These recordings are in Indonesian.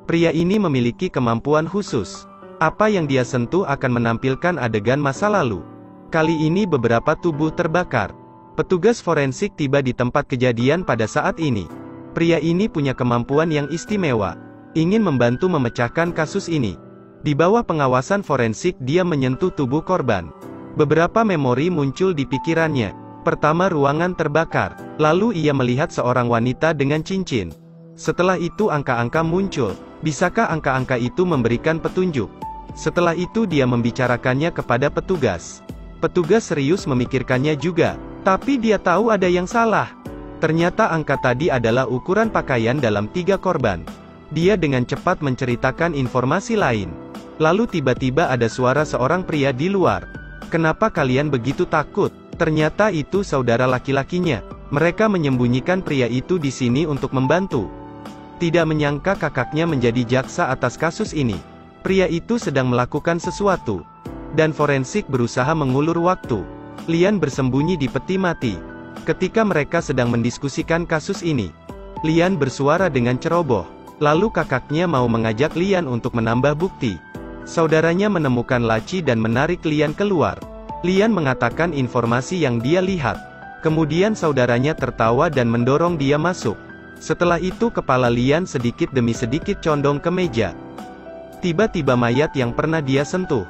Pria ini memiliki kemampuan khusus. Apa yang dia sentuh akan menampilkan adegan masa lalu. Kali ini beberapa tubuh terbakar. Petugas forensik tiba di tempat kejadian pada saat ini. Pria ini punya kemampuan yang istimewa. Ingin membantu memecahkan kasus ini. Di bawah pengawasan forensik dia menyentuh tubuh korban. Beberapa memori muncul di pikirannya. Pertama, ruangan terbakar. Lalu ia melihat seorang wanita dengan cincin. Setelah itu angka-angka muncul. Bisakah angka-angka itu memberikan petunjuk? Setelah itu dia membicarakannya kepada petugas. Petugas serius memikirkannya juga. Tapi dia tahu ada yang salah. Ternyata angka tadi adalah ukuran pakaian dalam 3 korban. Dia dengan cepat menceritakan informasi lain. Lalu tiba-tiba ada suara seorang pria di luar. Kenapa kalian begitu takut? Ternyata itu saudara laki-lakinya. Mereka menyembunyikan pria itu di sini untuk membantu. Tidak menyangka kakaknya menjadi jaksa atas kasus ini. Pria itu sedang melakukan sesuatu. Dan forensik berusaha mengulur waktu. Lian bersembunyi di peti mati. Ketika mereka sedang mendiskusikan kasus ini, Lian bersuara dengan ceroboh. Lalu kakaknya mau mengajak Lian untuk menambah bukti. Saudaranya menemukan laci dan menarik Lian keluar. Lian mengatakan informasi yang dia lihat. Kemudian saudaranya tertawa dan mendorong dia masuk. Setelah itu kepala Lian sedikit demi sedikit condong ke meja. Tiba-tiba mayat yang pernah dia sentuh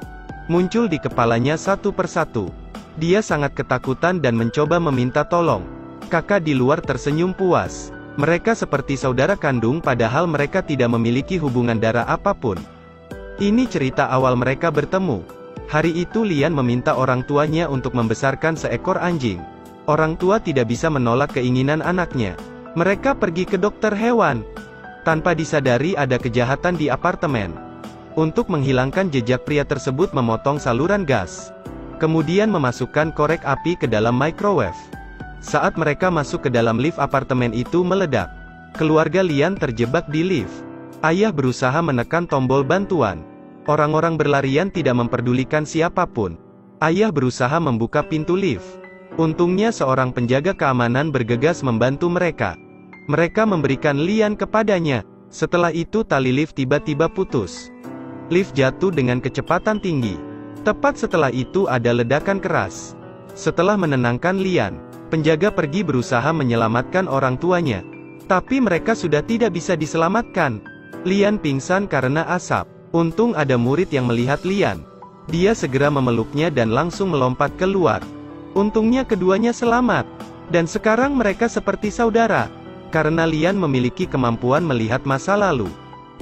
muncul di kepalanya satu persatu. Dia sangat ketakutan dan mencoba meminta tolong. Kakak di luar tersenyum puas. Mereka seperti saudara kandung padahal mereka tidak memiliki hubungan darah apapun. Ini cerita awal mereka bertemu. Hari itu Lian meminta orang tuanya untuk membesarkan seekor anjing. Orang tua tidak bisa menolak keinginan anaknya. Mereka pergi ke dokter hewan. Tanpa disadari ada kejahatan di apartemen. Untuk menghilangkan jejak, pria tersebut memotong saluran gas. Kemudian memasukkan korek api ke dalam microwave. Saat mereka masuk ke dalam lift, apartemen itu meledak. Keluarga Lian terjebak di lift. Ayah berusaha menekan tombol bantuan. Orang-orang berlarian tidak memperdulikan siapapun. Ayah berusaha membuka pintu lift. Untungnya seorang penjaga keamanan bergegas membantu mereka. Mereka memberikan Lian kepadanya. Setelah itu tali lift tiba-tiba putus. Lift jatuh dengan kecepatan tinggi. Tepat setelah itu ada ledakan keras. Setelah menenangkan Lian, penjaga pergi berusaha menyelamatkan orang tuanya. Tapi mereka sudah tidak bisa diselamatkan. Lian pingsan karena asap. Untung ada murid yang melihat Lian. Dia segera memeluknya dan langsung melompat keluar. Untungnya keduanya selamat. Dan sekarang mereka seperti saudara. Karena Lian memiliki kemampuan melihat masa lalu.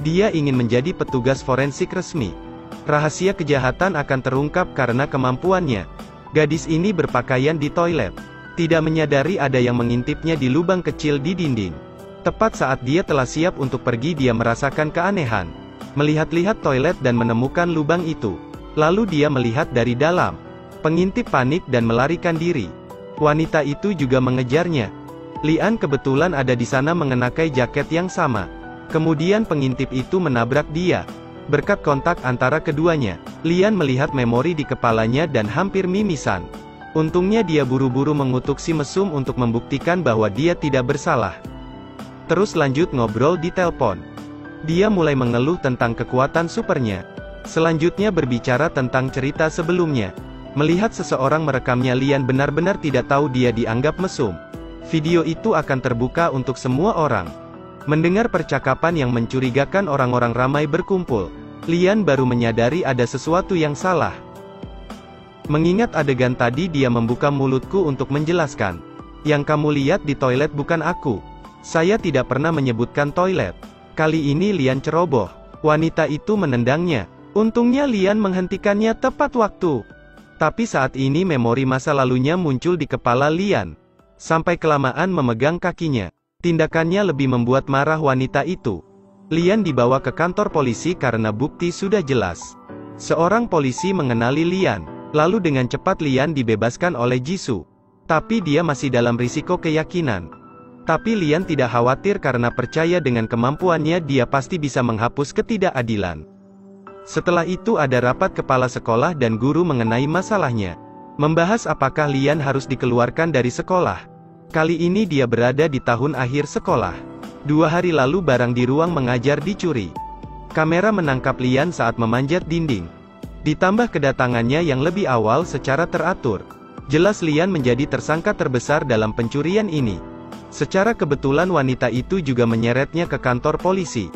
Dia ingin menjadi petugas forensik resmi. Rahasia kejahatan akan terungkap karena kemampuannya. Gadis ini berpakaian di toilet. Tidak menyadari ada yang mengintipnya di lubang kecil di dinding. Tepat saat dia telah siap untuk pergi, dia merasakan keanehan. Melihat-lihat toilet dan menemukan lubang itu. Lalu dia melihat dari dalam. Pengintip panik dan melarikan diri. Wanita itu juga mengejarnya. Lian kebetulan ada di sana mengenakai jaket yang sama. Kemudian pengintip itu menabrak dia. Berkat kontak antara keduanya, Lian melihat memori di kepalanya dan hampir mimisan. Untungnya dia buru-buru mengutuk si mesum untuk membuktikan bahwa dia tidak bersalah. Terus lanjut ngobrol di telepon. Dia mulai mengeluh tentang kekuatan supernya. Selanjutnya berbicara tentang cerita sebelumnya. Melihat seseorang merekamnya, Lian benar-benar tidak tahu dia dianggap mesum. Video itu akan terbuka untuk semua orang. Mendengar percakapan yang mencurigakan, orang-orang ramai berkumpul. Lian baru menyadari ada sesuatu yang salah. Mengingat adegan tadi, dia membuka mulutku untuk menjelaskan. Yang kamu lihat di toilet bukan aku. Saya tidak pernah menyebutkan toilet. Kali ini Lian ceroboh. Wanita itu menendangnya. Untungnya Lian menghentikannya tepat waktu. Tapi saat ini memori masa lalunya muncul di kepala Lian. Sampai kelamaan memegang kakinya. Tindakannya lebih membuat marah wanita itu. Lian dibawa ke kantor polisi karena bukti sudah jelas. Seorang polisi mengenali Lian. Lalu dengan cepat Lian dibebaskan oleh Jisoo. Tapi dia masih dalam risiko keyakinan. Tapi Lian tidak khawatir karena percaya dengan kemampuannya dia pasti bisa menghapus ketidakadilan. Setelah itu ada rapat kepala sekolah dan guru mengenai masalahnya. Membahas apakah Lian harus dikeluarkan dari sekolah. Kali ini dia berada di tahun akhir sekolah. 2 hari lalu barang di ruang mengajar dicuri. Kamera menangkap Lian saat memanjat dinding. Ditambah kedatangannya yang lebih awal secara teratur. Jelas Lian menjadi tersangka terbesar dalam pencurian ini. Secara kebetulan wanita itu juga menyeretnya ke kantor polisi.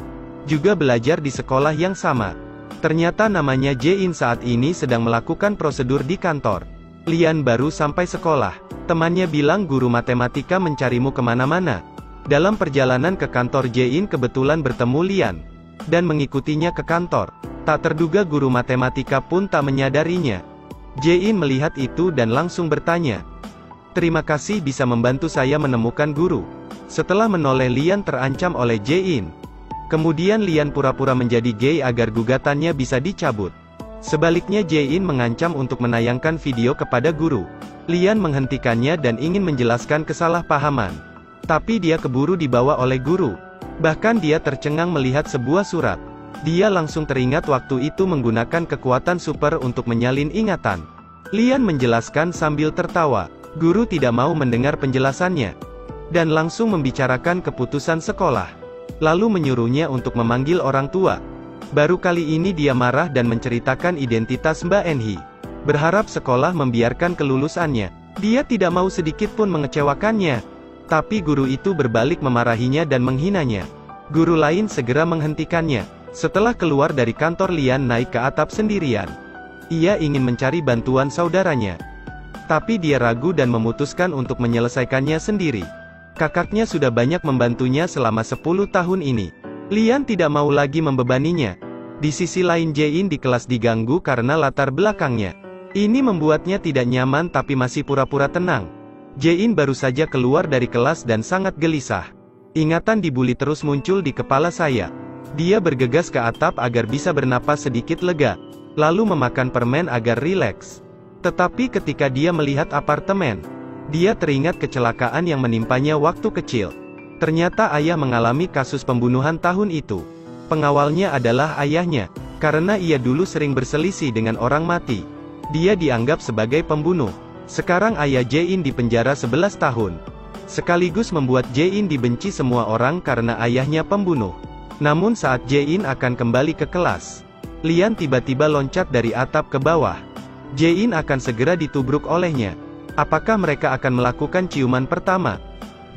Juga belajar di sekolah yang sama. Ternyata namanya Jae-in saat ini sedang melakukan prosedur di kantor. Lian baru sampai sekolah. Temannya bilang guru matematika mencarimu kemana-mana. Dalam perjalanan ke kantor Jae-in kebetulan bertemu Lian. Dan mengikutinya ke kantor. Tak terduga guru matematika pun tak menyadarinya. Jae-in melihat itu dan langsung bertanya. Terima kasih bisa membantu saya menemukan guru. Setelah menoleh Lian terancam oleh Jae-in. Kemudian Lian pura-pura menjadi gay agar gugatannya bisa dicabut. Sebaliknya Jae-in mengancam untuk menayangkan video kepada guru. Lian menghentikannya dan ingin menjelaskan kesalahpahaman. Tapi dia keburu dibawa oleh guru. Bahkan dia tercengang melihat sebuah surat. Dia langsung teringat waktu itu menggunakan kekuatan super untuk menyalin ingatan. Lian menjelaskan sambil tertawa. Guru tidak mau mendengar penjelasannya. Dan langsung membicarakan keputusan sekolah. Lalu menyuruhnya untuk memanggil orang tua. Baru kali ini dia marah dan menceritakan identitas Mbak Enhi. Berharap sekolah membiarkan kelulusannya. Dia tidak mau sedikit pun mengecewakannya. Tapi guru itu berbalik memarahinya dan menghinanya. Guru lain segera menghentikannya. Setelah keluar dari kantor Lian naik ke atap sendirian. Ia ingin mencari bantuan saudaranya. Tapi dia ragu dan memutuskan untuk menyelesaikannya sendiri. Kakaknya sudah banyak membantunya selama 10 tahun ini. Lian tidak mau lagi membebaninya. Di sisi lain Jae-in di kelas diganggu karena latar belakangnya. Ini membuatnya tidak nyaman tapi masih pura-pura tenang. Jae-in baru saja keluar dari kelas dan sangat gelisah. Ingatan dibully terus muncul di kepala saya. Dia bergegas ke atap agar bisa bernapas sedikit lega. Lalu memakan permen agar rileks. Tetapi ketika dia melihat apartemen, dia teringat kecelakaan yang menimpanya waktu kecil. Ternyata ayah mengalami kasus pembunuhan tahun itu. Pengawalnya adalah ayahnya. Karena ia dulu sering berselisih dengan orang mati. Dia dianggap sebagai pembunuh. Sekarang ayah Jae-in dipenjara 11 tahun. Sekaligus membuat Jae-in dibenci semua orang karena ayahnya pembunuh. Namun saat Jae-in akan kembali ke kelas, Lian tiba-tiba loncat dari atap ke bawah. Jae-in akan segera ditubruk olehnya. Apakah mereka akan melakukan ciuman pertama?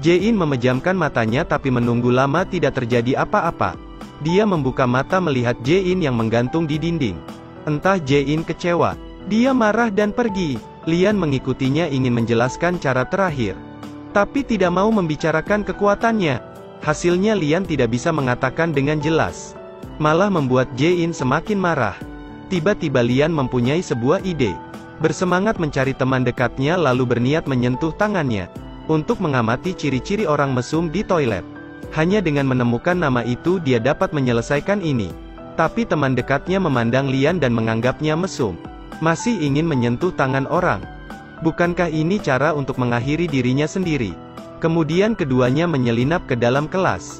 Jae-in memejamkan matanya tapi menunggu lama tidak terjadi apa-apa. Dia membuka mata melihat Jae-in yang menggantung di dinding. Entah Jae-in kecewa. Dia marah dan pergi. Lian mengikutinya ingin menjelaskan cara terakhir. Tapi tidak mau membicarakan kekuatannya. Hasilnya Lian tidak bisa mengatakan dengan jelas. Malah membuat Jae-in semakin marah. Tiba-tiba Lian mempunyai sebuah ide. Bersemangat mencari teman dekatnya lalu berniat menyentuh tangannya. Untuk mengamati ciri-ciri orang mesum di toilet. Hanya dengan menemukan nama itu dia dapat menyelesaikan ini. Tapi teman dekatnya memandang Lian dan menganggapnya mesum. Masih ingin menyentuh tangan orang. Bukankah ini cara untuk mengakhiri dirinya sendiri? Kemudian keduanya menyelinap ke dalam kelas.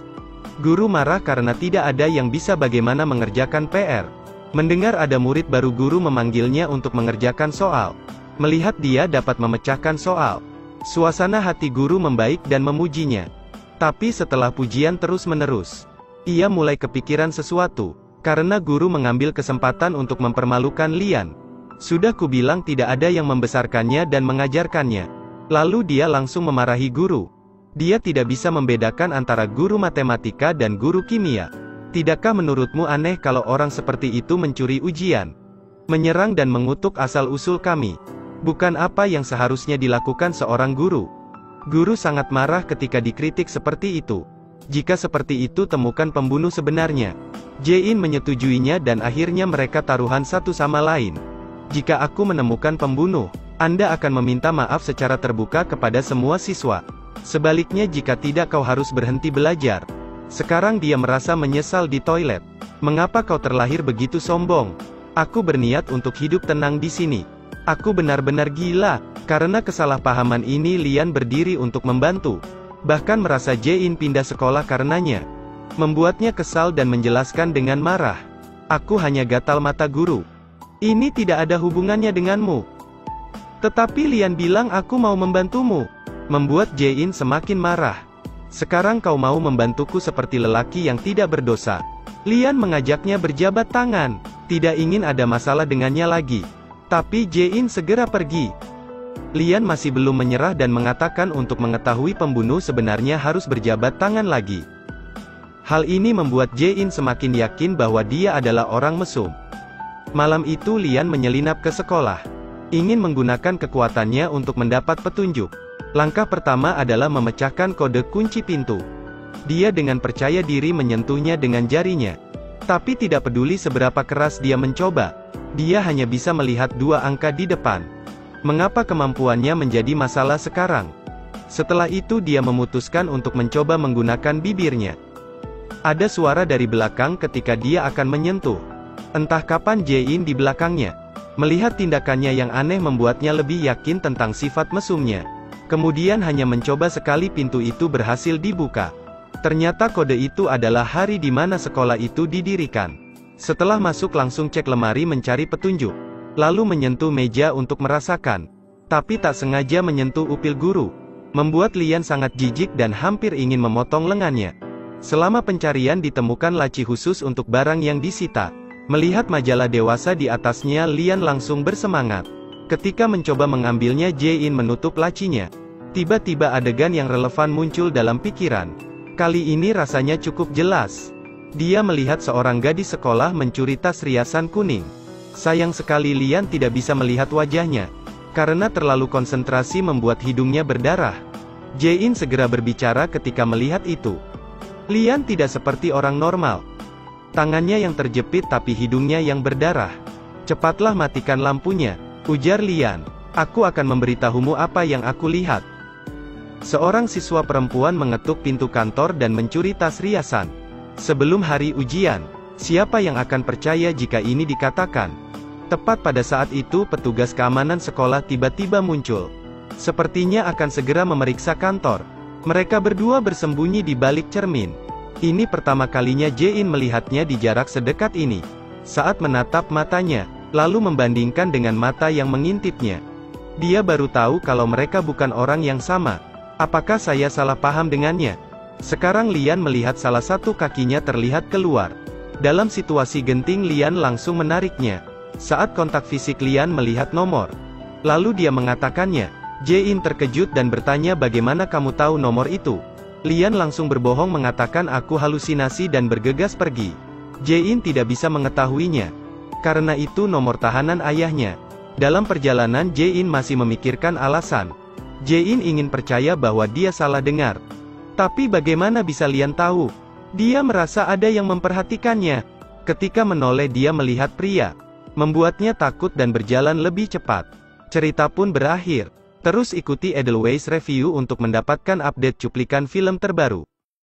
Guru marah karena tidak ada yang bisa bagaimana mengerjakan PR. Mendengar ada murid baru guru memanggilnya untuk mengerjakan soal. Melihat dia dapat memecahkan soal. Suasana hati guru membaik dan memujinya. Tapi setelah pujian terus-menerus, ia mulai kepikiran sesuatu. Karena guru mengambil kesempatan untuk mempermalukan Lian. Sudah kubilang tidak ada yang membesarkannya dan mengajarkannya. Lalu dia langsung memarahi guru. Dia tidak bisa membedakan antara guru matematika dan guru kimia. Tidakkah menurutmu aneh kalau orang seperti itu mencuri ujian? Menyerang dan mengutuk asal-usul kami. Bukan apa yang seharusnya dilakukan seorang guru. Guru sangat marah ketika dikritik seperti itu. Jika seperti itu temukan pembunuh sebenarnya. Jae-in menyetujuinya dan akhirnya mereka taruhan satu sama lain. Jika aku menemukan pembunuh, Anda akan meminta maaf secara terbuka kepada semua siswa. Sebaliknya jika tidak kau harus berhenti belajar. Sekarang dia merasa menyesal di toilet. Mengapa kau terlahir begitu sombong? Aku berniat untuk hidup tenang di sini. Aku benar-benar gila. Karena kesalahpahaman ini Lian berdiri untuk membantu. Bahkan merasa Jae-in pindah sekolah karenanya. Membuatnya kesal dan menjelaskan dengan marah. Aku hanya gatal mata guru. Ini tidak ada hubungannya denganmu. Tetapi Lian bilang aku mau membantumu. Membuat Jae-in semakin marah. Sekarang kau mau membantuku seperti lelaki yang tidak berdosa. Lian mengajaknya berjabat tangan, tidak ingin ada masalah dengannya lagi. Tapi Jae-in segera pergi. Lian masih belum menyerah dan mengatakan untuk mengetahui pembunuh sebenarnya harus berjabat tangan lagi. Hal ini membuat Jae-in semakin yakin bahwa dia adalah orang mesum. Malam itu Lian menyelinap ke sekolah. Ingin menggunakan kekuatannya untuk mendapat petunjuk. Langkah pertama adalah memecahkan kode kunci pintu. Dia dengan percaya diri menyentuhnya dengan jarinya. Tapi tidak peduli seberapa keras dia mencoba, dia hanya bisa melihat 2 angka di depan. Mengapa kemampuannya menjadi masalah sekarang? Setelah itu dia memutuskan untuk mencoba menggunakan bibirnya. Ada suara dari belakang ketika dia akan menyentuh. Entah kapan Jae-in di belakangnya. Melihat tindakannya yang aneh membuatnya lebih yakin tentang sifat mesumnya. Kemudian hanya mencoba sekali pintu itu berhasil dibuka. Ternyata kode itu adalah hari di mana sekolah itu didirikan. Setelah masuk langsung cek lemari mencari petunjuk. Lalu menyentuh meja untuk merasakan. Tapi tak sengaja menyentuh upil guru. Membuat Lian sangat jijik dan hampir ingin memotong lengannya. Selama pencarian ditemukan laci khusus untuk barang yang disita. Melihat majalah dewasa di atasnya Lian langsung bersemangat. Ketika mencoba mengambilnya Jae-in menutup lacinya. Tiba-tiba adegan yang relevan muncul dalam pikiran. Kali ini rasanya cukup jelas. Dia melihat seorang gadis sekolah mencuri tas riasan kuning. Sayang sekali Lian tidak bisa melihat wajahnya. Karena terlalu konsentrasi membuat hidungnya berdarah. Jae-in segera berbicara ketika melihat itu. Lian tidak seperti orang normal. Tangannya yang terjepit tapi hidungnya yang berdarah. Cepatlah matikan lampunya, ujar Lian. Aku akan memberitahumu apa yang aku lihat. Seorang siswa perempuan mengetuk pintu kantor dan mencuri tas riasan. Sebelum hari ujian, siapa yang akan percaya jika ini dikatakan? Tepat pada saat itu petugas keamanan sekolah tiba-tiba muncul. Sepertinya akan segera memeriksa kantor. Mereka berdua bersembunyi di balik cermin. Ini pertama kalinya Jae-in melihatnya di jarak sedekat ini. Saat menatap matanya, lalu membandingkan dengan mata yang mengintipnya. Dia baru tahu kalau mereka bukan orang yang sama. Apakah saya salah paham dengannya? Sekarang Lian melihat salah satu kakinya terlihat keluar. Dalam situasi genting Lian langsung menariknya. Saat kontak fisik Lian melihat nomor. Lalu dia mengatakannya. Jae-in terkejut dan bertanya bagaimana kamu tahu nomor itu? Lian langsung berbohong mengatakan aku halusinasi dan bergegas pergi. Jae-in tidak bisa mengetahuinya. Karena itu nomor tahanan ayahnya. Dalam perjalanan Jae-in masih memikirkan alasan. Jae-in ingin percaya bahwa dia salah dengar. Tapi bagaimana bisa Lian tahu? Dia merasa ada yang memperhatikannya. Ketika menoleh dia melihat pria. Membuatnya takut dan berjalan lebih cepat. Cerita pun berakhir. Terus ikuti Edelweiss Review untuk mendapatkan update cuplikan film terbaru.